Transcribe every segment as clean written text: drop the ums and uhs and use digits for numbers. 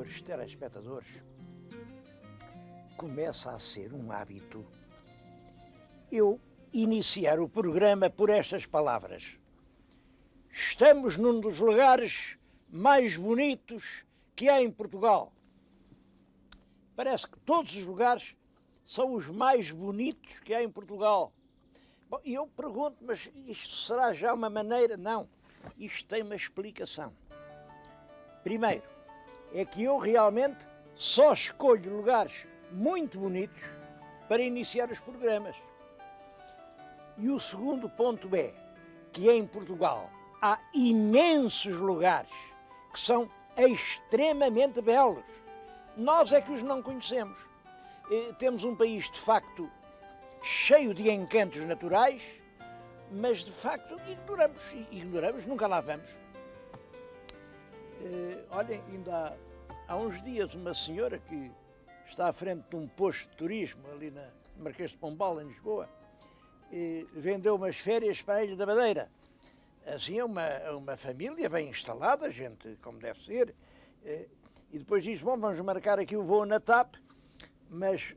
senhores telespectadores, começa a ser um hábito eu iniciar o programa por estas palavras. Estamos num dos lugares mais bonitos que há em Portugal. Parece que todos os lugares são os mais bonitos que há em Portugal. Bom, e eu pergunto, mas isto será já uma maneira? Não, isto tem uma explicação. Primeiro, é que eu realmente só escolho lugares muito bonitos para iniciar os programas. E o segundo ponto é que em Portugal há imensos lugares que são extremamente belos. Nós é que os não conhecemos. Temos um país, de facto, cheio de encantos naturais, mas, de facto, ignoramos, nunca lá vamos. Olhem, ainda há uns dias uma senhora que está à frente de um posto de turismo ali na Marquês de Pombal, em Lisboa, vendeu umas férias para a Ilha da Madeira. Assim é uma família bem instalada, gente como deve ser, e depois diz, bom, vamos marcar aqui o voo na TAP, mas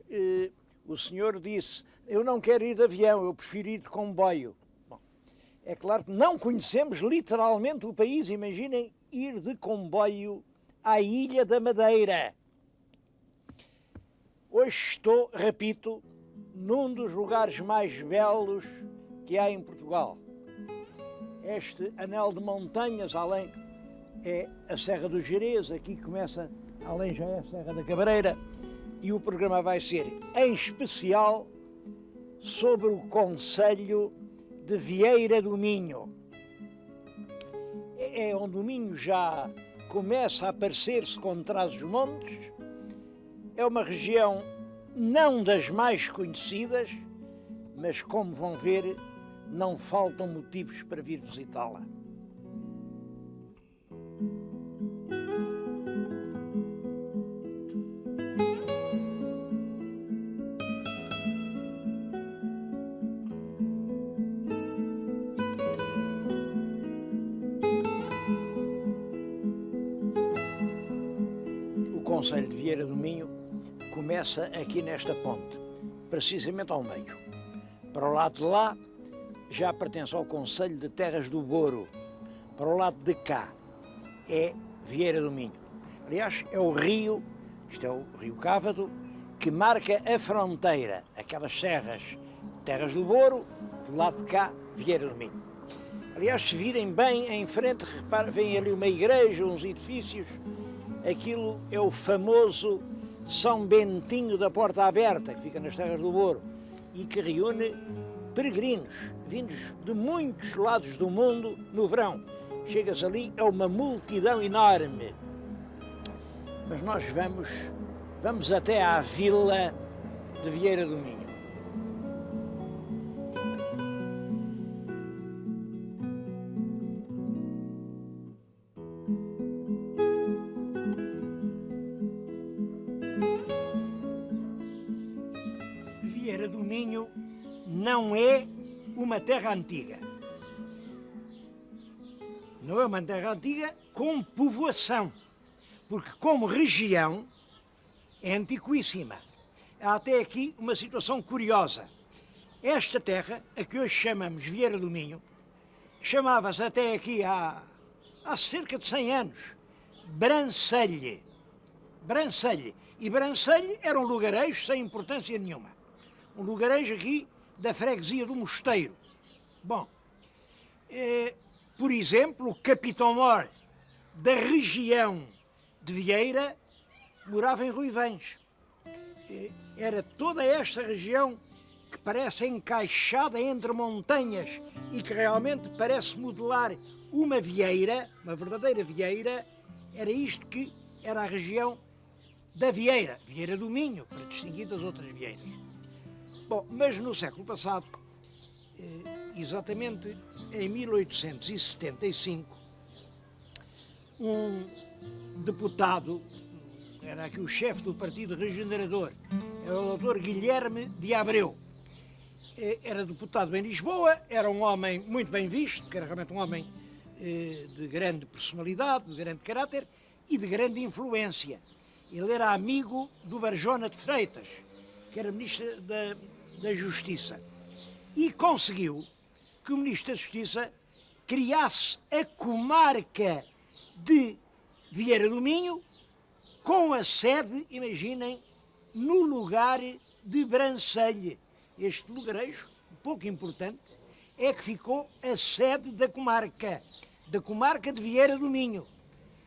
o senhor disse, eu não quero ir de avião, eu prefiro ir de comboio. Bom, é claro que não conhecemos literalmente o país, imaginem ir de comboio à Ilha da Madeira. Hoje estou, repito, num dos lugares mais belos que há em Portugal. Este anel de montanhas, além é a Serra do Gerês, aqui começa, além já é a Serra da Cabreira, e o programa vai ser, em especial, sobre o concelho de Vieira do Minho. É onde o Minho já começa a aparecer-se com Trás-os-Montes. É uma região não das mais conhecidas, mas como vão ver, não faltam motivos para vir visitá-la. O concelho de Vieira do Minho começa aqui nesta ponte, precisamente ao meio. Para o lado de lá, já pertence ao concelho de Terras do Boro. Para o lado de cá, é Vieira do Minho. Aliás, é o rio, isto é o rio Cávado, que marca a fronteira, aquelas serras, Terras do Boro, do lado de cá, Vieira do Minho. Aliás, se virem bem em frente, reparem, vem ali uma igreja, uns edifícios, aquilo é o famoso São Bentinho da Porta Aberta, que fica nas Terras do Boro, e que reúne peregrinos, vindos de muitos lados do mundo no verão. Chegas ali, é uma multidão enorme. Mas nós vamos até à vila de Vieira do Minho. Vieira do Minho não é uma terra antiga. Não é uma terra antiga com povoação, porque como região é antiquíssima. Há até aqui uma situação curiosa. Esta terra, a que hoje chamamos Vieira do Minho, chamava-se até aqui há cerca de 100 anos Brancelhe. Brancelhe. E Brancelhe era um lugarejo sem importância nenhuma. Um lugarejo aqui da freguesia do Mosteiro. Bom, por exemplo, o capitão-mor da região de Vieira morava em Ruivães. Era toda esta região que parece encaixada entre montanhas e que realmente parece modelar uma vieira, uma verdadeira vieira. Era isto que era a região da Vieira, Vieira do Minho, para distinguir das outras vieiras. Bom, mas no século passado, exatamente em 1875, um deputado, era aqui o chefe do Partido Regenerador, era o Dr. Guilherme de Abreu. Era deputado em Lisboa, era um homem muito bem visto, que era realmente um homem de grande personalidade, de grande caráter e de grande influência. Ele era amigo do Barjona de Freitas, que era ministro da Justiça, e conseguiu que o ministro da Justiça criasse a comarca de Vieira do Minho, com a sede, imaginem, no lugar de Brancelhe. Este lugarejo, pouco importante, é que ficou a sede da comarca de Vieira do Minho.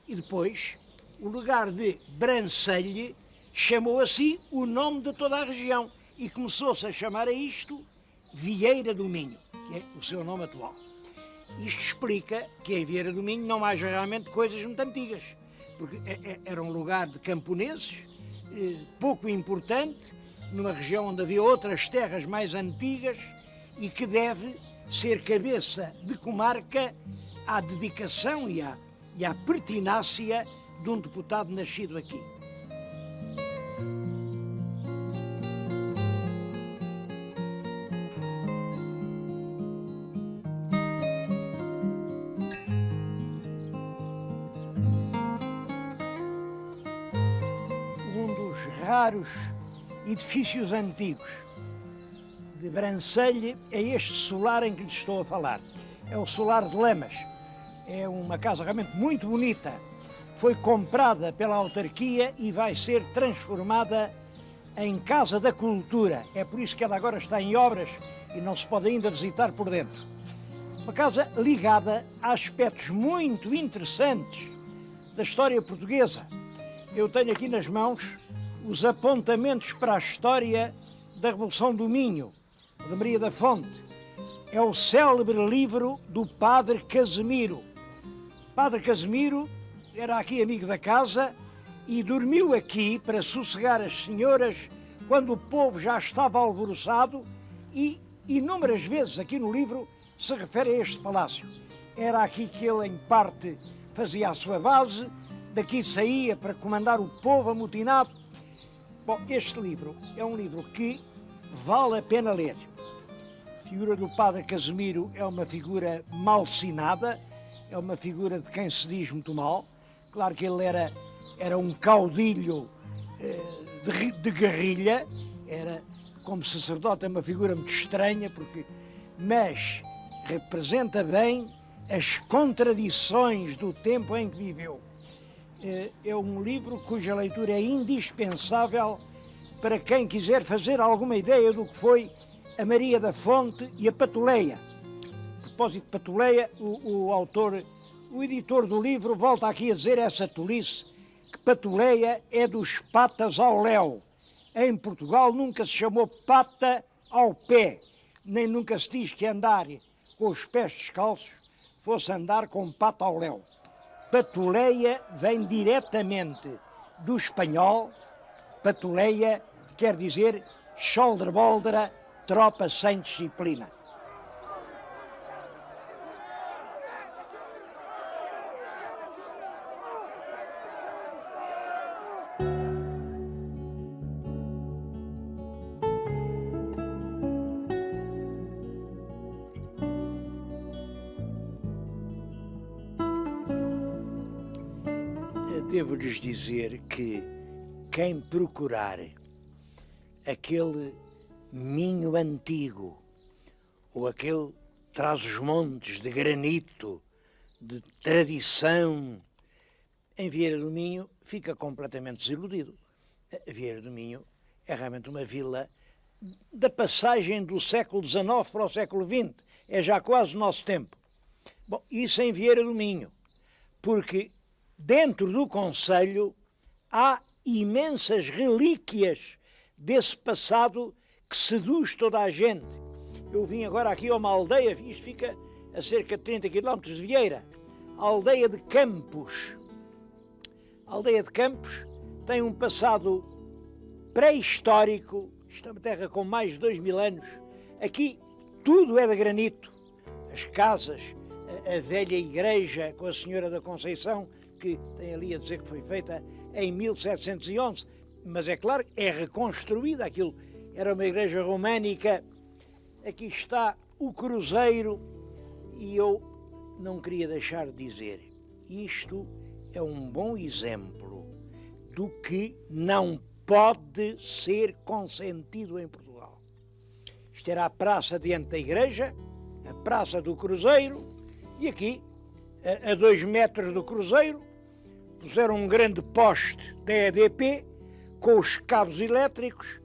E depois, o lugar de Brancelhe chamou a si o nome de toda a região e começou-se a chamar a isto Vieira do Minho, que é o seu nome atual. Isto explica que em Vieira do Minho não haja realmente coisas muito antigas, porque era um lugar de camponeses, pouco importante, numa região onde havia outras terras mais antigas e que deve ser cabeça de comarca à dedicação e à pertinácia de um deputado nascido aqui. Raros edifícios antigos de Brancelhe é este solar em que lhes estou a falar. É o solar de Lamas. É uma casa realmente muito bonita. Foi comprada pela autarquia e vai ser transformada em Casa da Cultura. É por isso que ela agora está em obras e não se pode ainda visitar por dentro. Uma casa ligada a aspectos muito interessantes da história portuguesa. Eu tenho aqui nas mãos os apontamentos para a história da Revolução do Minho, de Maria da Fonte. É o célebre livro do Padre Casimiro. Padre Casimiro era aqui amigo da casa e dormiu aqui para sossegar as senhoras quando o povo já estava alvoroçado e inúmeras vezes aqui no livro se refere a este palácio. Era aqui que ele, em parte, fazia a sua base, daqui saía para comandar o povo amotinado. Bom, este livro é um livro que vale a pena ler. A figura do Padre Casimiro é uma figura malsinada, é uma figura de quem se diz muito mal. Claro que ele era um caudilho de guerrilha, era como sacerdote, é uma figura muito estranha, mas representa bem as contradições do tempo em que viveu. É um livro cuja leitura é indispensável para quem quiser fazer alguma ideia do que foi a Maria da Fonte e a Patuleia. A propósito de Patuleia, o editor do livro volta aqui a dizer essa tolice, que Patuleia é dos patas ao léu. Em Portugal nunca se chamou pata ao pé, nem nunca se diz que andar com os pés descalços fosse andar com pata ao léu. Patuleia vem diretamente do espanhol, patuleia quer dizer scholderboldera, tropa sem disciplina. Devo-lhes dizer que quem procurar aquele Minho antigo ou aquele trás-os-montes de granito, de tradição, em Vieira do Minho fica completamente desiludido. A Vieira do Minho é realmente uma vila da passagem do século XIX para o século XX. É já quase o nosso tempo. Bom, isso em Vieira do Minho, porque dentro do concelho há imensas relíquias desse passado que seduz toda a gente. Eu vim agora aqui a uma aldeia, isto fica a cerca de 30 km de Vieira, a aldeia de Campos. A aldeia de Campos tem um passado pré-histórico, isto é uma terra com mais de 2000 anos. Aqui tudo é de granito. As casas, a velha igreja com a Senhora da Conceição, que tem ali a dizer que foi feita em 1711, mas é claro, é reconstruída, aquilo era uma igreja românica. Aqui está o cruzeiro e eu não queria deixar de dizer, isto é um bom exemplo do que não pode ser consentido em Portugal. Isto era a praça diante da igreja, a praça do Cruzeiro, e aqui, a 2 metros do Cruzeiro, puseram um grande poste da EDP, com os cabos elétricos,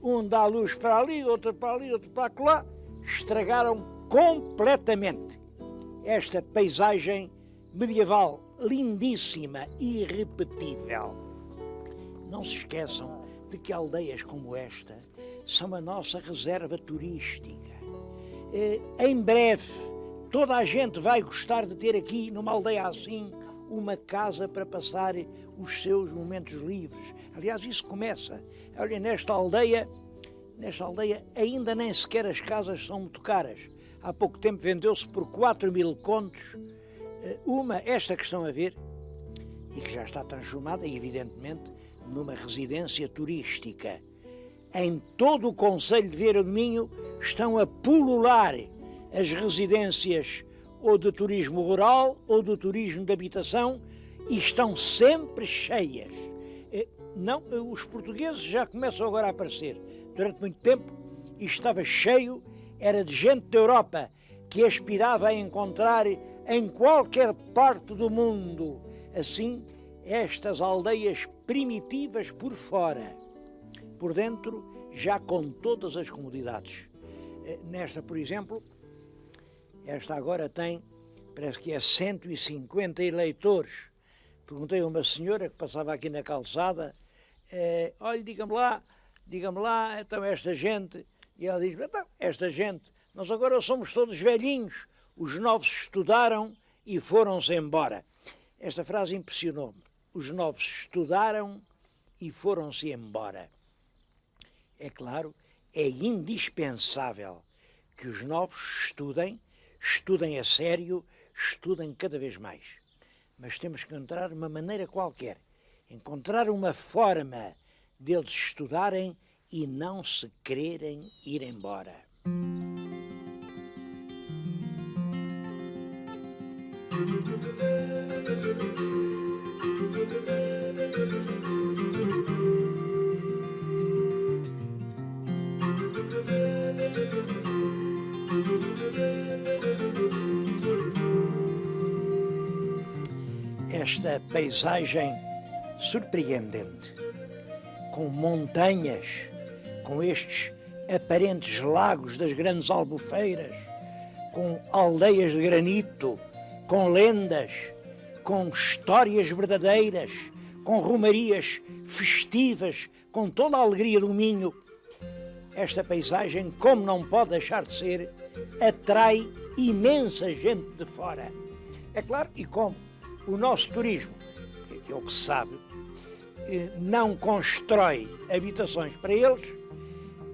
um dá a luz para ali, outro para ali, outro para lá, estragaram completamente esta paisagem medieval lindíssima e irrepetível. Não se esqueçam de que aldeias como esta são a nossa reserva turística. Em breve, toda a gente vai gostar de ter aqui, numa aldeia assim, uma casa para passar os seus momentos livres. Aliás, isso começa. Olha, nesta aldeia ainda nem sequer as casas são muito caras. Há pouco tempo vendeu-se por 4.000 contos esta que estão a ver, e que já está transformada, evidentemente, numa residência turística. Em todo o concelho de Vieira do Minho estão a pulular as residências ou de turismo rural ou do turismo de habitação, e estão sempre cheias. Não, os portugueses já começam agora a aparecer. Durante muito tempo isto estava cheio, era de gente da Europa que aspirava a encontrar em qualquer parte do mundo, assim, estas aldeias primitivas por fora. Por dentro, já com todas as comodidades. Nesta, por exemplo, esta agora tem, parece que é 150 eleitores. Perguntei a uma senhora que passava aqui na calçada, olha, diga-me lá, então esta gente, e ela diz, então, esta gente, nós agora somos todos velhinhos, os novos estudaram e foram-se embora. Esta frase impressionou-me. Os novos estudaram e foram-se embora. É claro, é indispensável que os novos estudem a sério, estudem cada vez mais. Mas temos que encontrar uma maneira qualquer, encontrar uma forma deles estudarem e não se quererem ir embora. Esta paisagem surpreendente, com montanhas, com estes aparentes lagos das grandes albufeiras, com aldeias de granito, com lendas, com histórias verdadeiras, com romarias festivas, com toda a alegria do Minho. Esta paisagem, como não pode deixar de ser, atrai imensa gente de fora. É claro, e como o nosso turismo, que é o que se sabe, não constrói habitações para eles,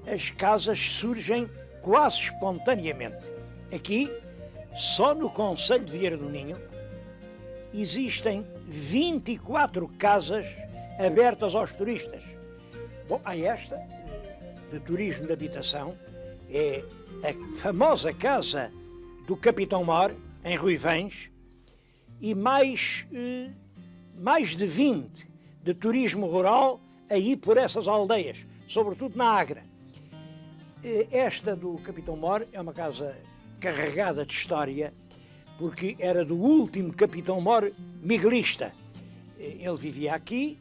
as casas surgem quase espontaneamente. Aqui, só no concelho de Vieira do Minho, existem 24 casas abertas aos turistas. Bom, há esta, de turismo de habitação, é a famosa casa do Capitão Mor, em Ruivães, e mais de 20 de turismo rural aí por essas aldeias, sobretudo na Agra. Esta do Capitão Mor é uma casa carregada de história, porque era do último Capitão Mor miguelista. Ele vivia aqui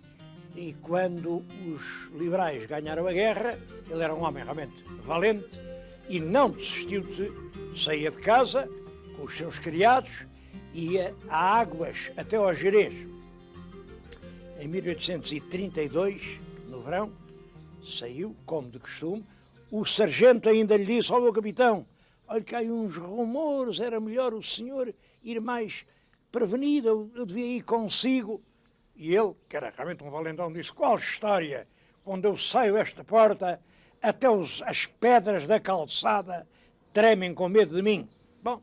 e quando os liberais ganharam a guerra, ele era um homem realmente valente e não desistiu saía de casa com os seus criados, ia a águas até ao Gerês. Em 1832, no verão, saiu, como de costume. O sargento ainda lhe disse ao meu capitão, olha que há uns rumores, era melhor o senhor ir mais prevenido, eu devia ir consigo. E ele, que era realmente um valentão, disse, qual história? Quando eu saio esta porta, até as pedras da calçada tremem com medo de mim. Bom,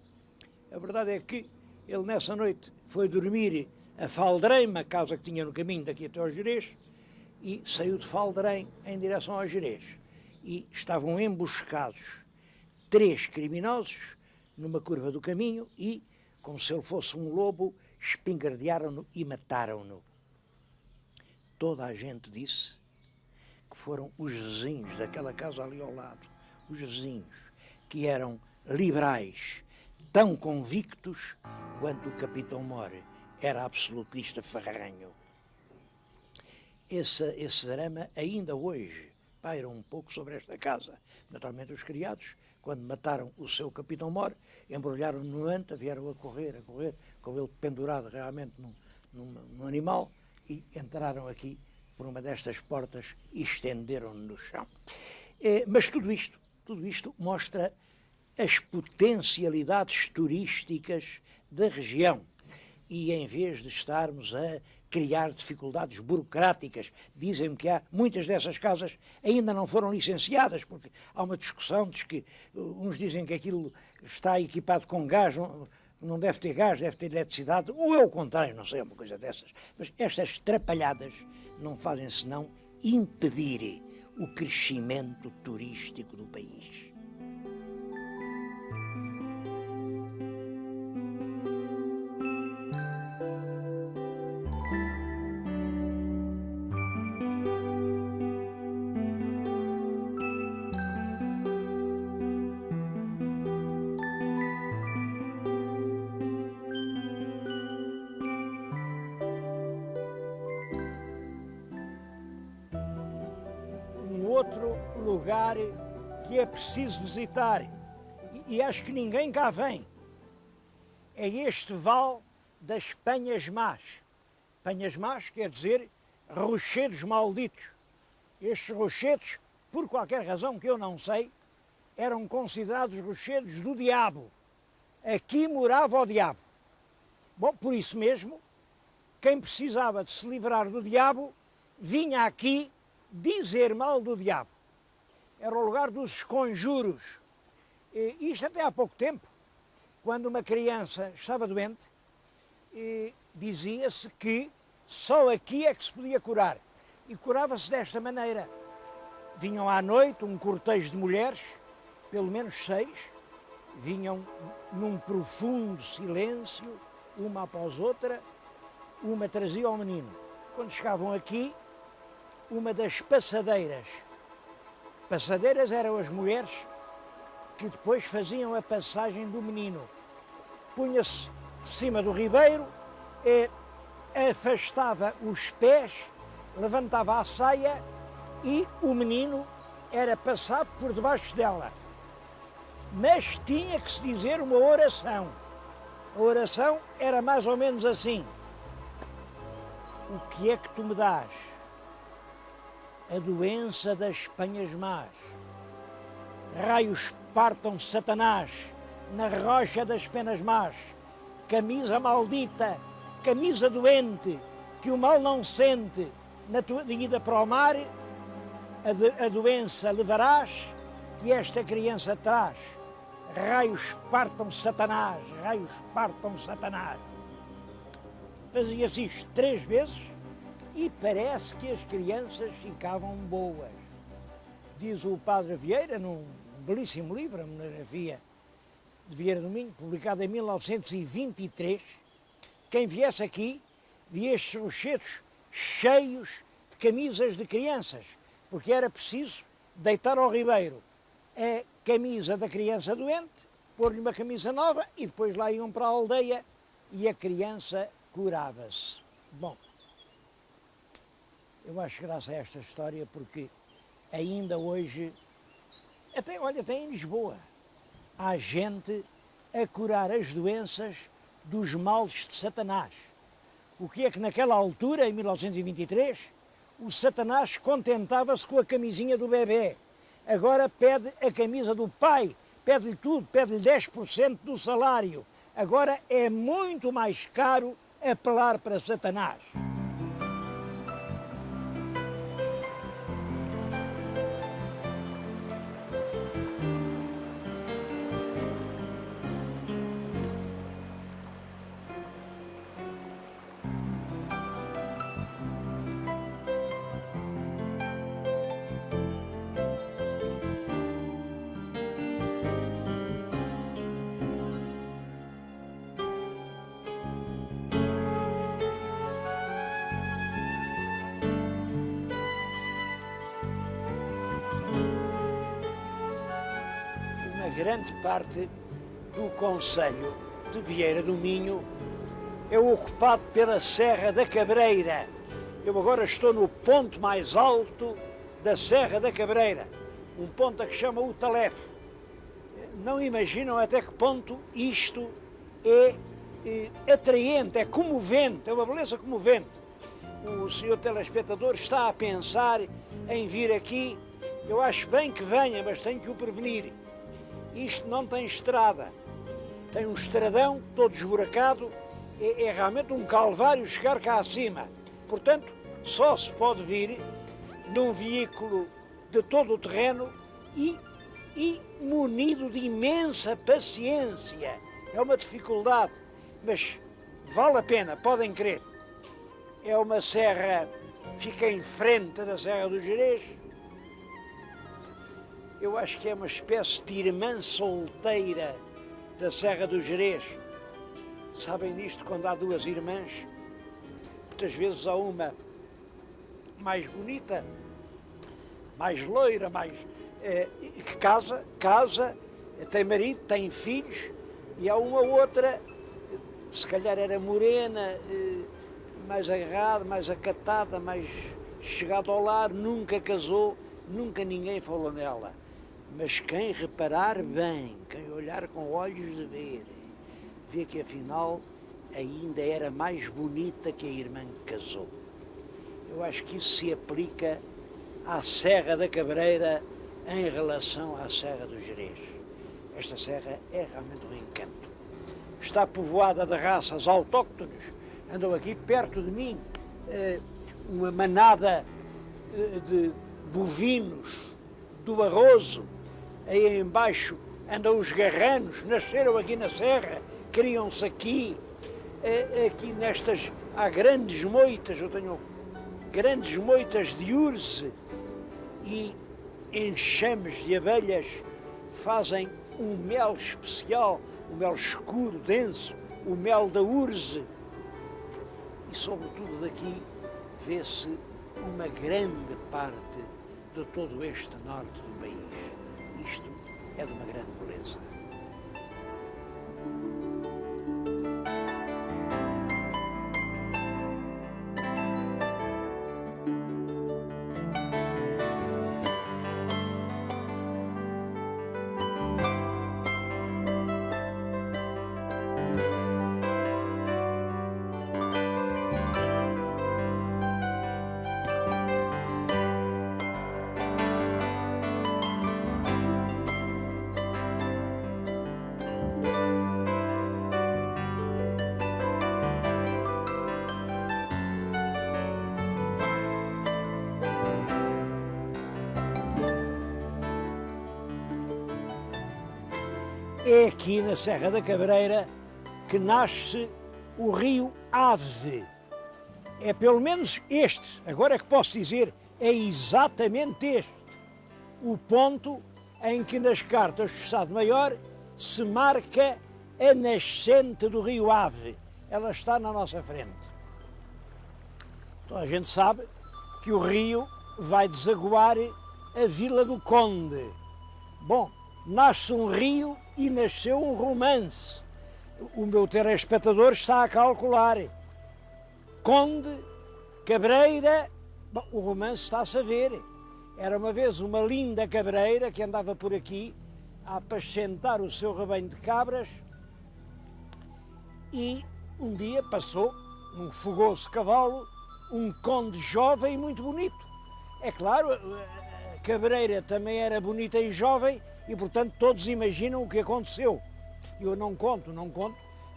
a verdade é que ele nessa noite foi dormir a Falderém, a casa que tinha no caminho daqui até ao Gerês, e saiu de Falderém em direção ao Gerês. E estavam emboscados 3 criminosos numa curva do caminho e, como se ele fosse um lobo, espingardearam-no e mataram-no. toda a gente disse que foram os vizinhos daquela casa ali ao lado, os vizinhos, que eram liberais, tão convictos quanto o Capitão More era absolutista ferranho. Esse drama ainda hoje paira um pouco sobre esta casa. Naturalmente os criados, quando mataram o seu Capitão More, embrulharam no anta, vieram a correr, com ele pendurado realmente num animal, e entraram aqui por uma destas portas e estenderam-no no chão. Mas tudo isto mostra as potencialidades turísticas da região. E em vez de estarmos a criar dificuldades burocráticas, dizem-me que há muitas dessas casas ainda não foram licenciadas, porque há uma discussão de que uns dizem que aquilo está equipado com gás, não deve ter gás, deve ter eletricidade, ou é o contrário, não sei, uma coisa dessas. Mas estas trapalhadas não fazem senão impedir o crescimento turístico do país. Outro lugar que é preciso visitar, e acho que ninguém cá vem, é este vale das Penhas Más. Penhas Más quer dizer rochedos malditos. Estes rochedos, por qualquer razão que eu não sei, eram considerados rochedos do diabo. Aqui morava o diabo. Bom, por isso mesmo, quem precisava de se livrar do diabo vinha aqui dizer mal do diabo. Era o lugar dos esconjuros. Isto até há pouco tempo, quando uma criança estava doente, dizia-se que só aqui é que se podia curar. E curava-se desta maneira. Vinham à noite um cortejo de mulheres, pelo menos 6, vinham num profundo silêncio, uma após outra, uma trazia ao menino. Quando chegavam aqui, uma das passadeiras eram as mulheres que depois faziam a passagem do menino. Punha-se de cima do ribeiro, afastava os pés, levantava a saia e o menino era passado por debaixo dela. Mas tinha que se dizer uma oração. A oração era mais ou menos assim: o que é que tu me dás? A doença das Penhas Más. Raios partam Satanás na rocha das penas más. Camisa maldita, camisa doente, que o mal não sente, na tua ida para o mar, a doença levarás, que esta criança traz. Raios partam Satanás, raios partam Satanás. Fazia-se isto 3 vezes, e parece que as crianças ficavam boas. Diz o Padre Vieira, num belíssimo livro, a monografia de Vieira do Minho, publicada em 1923, quem viesse aqui, via estes rochedos cheios de camisas de crianças, porque era preciso deitar ao ribeiro a camisa da criança doente, pôr-lhe uma camisa nova e depois lá iam para a aldeia e a criança curava-se. Bom, eu acho graça a esta história porque ainda hoje, até em Lisboa, há gente a curar as doenças dos males de Satanás. O que é que naquela altura, em 1923, o Satanás contentava-se com a camisinha do bebê. Agora pede a camisa do pai, pede-lhe tudo, pede-lhe 10% do salário. Agora é muito mais caro apelar para Satanás. grande parte do concelho de Vieira do Minho é ocupado pela Serra da Cabreira. Eu agora estou no ponto mais alto da Serra da Cabreira, um ponto a que chama o Talefe. Não imaginam até que ponto isto é atraente, é comovente, é uma beleza comovente. O senhor telespectador está a pensar em vir aqui, eu acho bem que venha, mas tenho que o prevenir. Isto não tem estrada, tem um estradão todo esburacado, é realmente um calvário chegar cá acima. Portanto, só se pode vir num veículo de todo o terreno e munido de imensa paciência. É uma dificuldade, mas vale a pena, podem crer. É uma serra, fica em frente da Serra do Gerês. Eu acho que é uma espécie de irmã solteira da Serra do Gerês. Sabem disto quando há duas irmãs? Muitas vezes há uma mais bonita, mais loira, que casa, tem marido, tem filhos, e há uma outra, se calhar era morena, mais agarrada, mais acatada, mais chegada ao lar, nunca casou, nunca ninguém falou nela. Mas quem reparar bem, quem olhar com olhos de ver, vê que afinal ainda era mais bonita que a irmã que casou. Eu acho que isso se aplica à Serra da Cabreira em relação à Serra do Gerês. Esta serra é realmente um encanto. Está povoada de raças autóctones. Andam aqui perto de mim uma manada de bovinos do Barroso. Aí embaixo andam os garranos, nasceram aqui na serra, criam-se aqui. Aqui nestas há grandes moitas, eu tenho grandes moitas de urze e enxames de abelhas fazem um mel especial, um mel escuro, denso, o mel da urze. E sobretudo daqui vê-se uma grande parte de todo este norte do país. Isto é de uma grande beleza. É aqui na Serra da Cabreira que nasce o rio Ave. É pelo menos este, agora é que posso dizer, é exatamente este, o ponto em que nas cartas do Estado-Maior se marca a nascente do rio Ave. Ela está na nossa frente. Então a gente sabe que o rio vai desaguar a Vila do Conde. Bom, nasce um rio e nasceu um romance. O meu telespectador está a calcular. Conde, Cabreira, bom, o romance está-se a ver. Era uma vez uma linda cabreira que andava por aqui a apacentar o seu rebanho de cabras e um dia passou, num fogoso cavalo, um conde jovem e muito bonito. É claro, a cabreira também era bonita e jovem e, portanto, todos imaginam o que aconteceu. Eu não conto,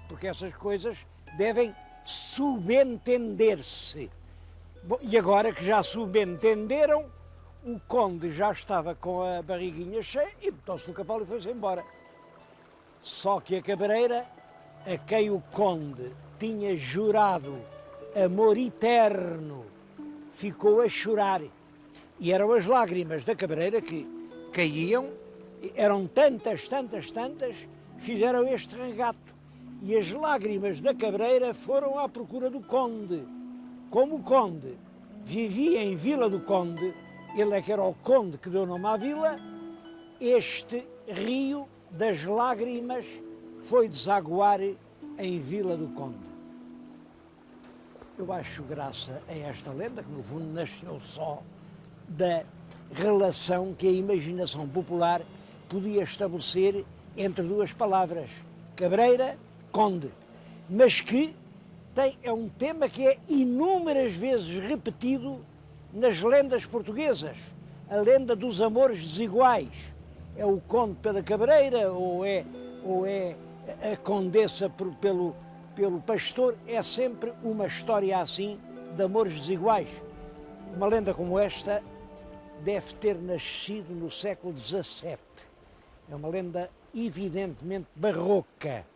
porque essas coisas devem subentender-se. E agora que já subentenderam, o conde já estava com a barriguinha cheia e botou-se no cavalo e foi-se embora. Só que a cabreira, a quem o conde tinha jurado amor eterno, ficou a chorar. E eram as lágrimas da cabreira que caíam, eram tantas, fizeram este regato. E as lágrimas da cabreira foram à procura do conde. Como o conde vivia em Vila do Conde, ele é que era o conde que deu nome à vila, este rio das lágrimas foi desaguar em Vila do Conde. Eu acho graça a esta lenda, que no fundo nasceu só da relação que a imaginação popular podia estabelecer entre duas palavras, cabreira, conde, mas que é um tema que é inúmeras vezes repetido nas lendas portuguesas, a lenda dos amores desiguais. É o conde pela cabreira ou é a condessa pelo pastor, é sempre uma história assim de amores desiguais. Uma lenda como esta deve ter nascido no século XVII. É uma lenda evidentemente barroca.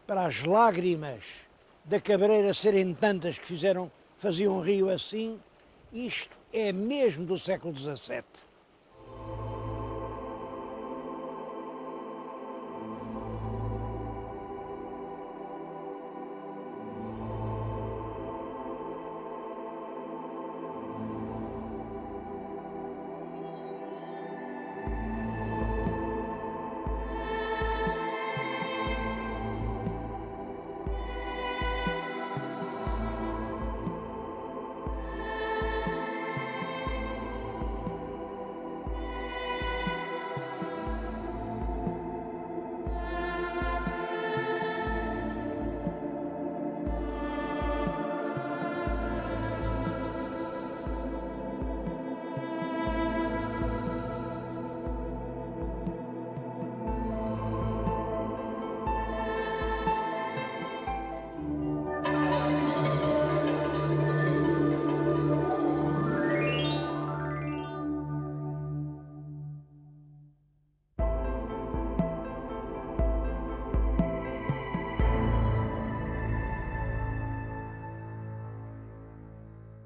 Para as lágrimas da cabreira serem tantas que faziam um rio assim, isto é mesmo do século XVII.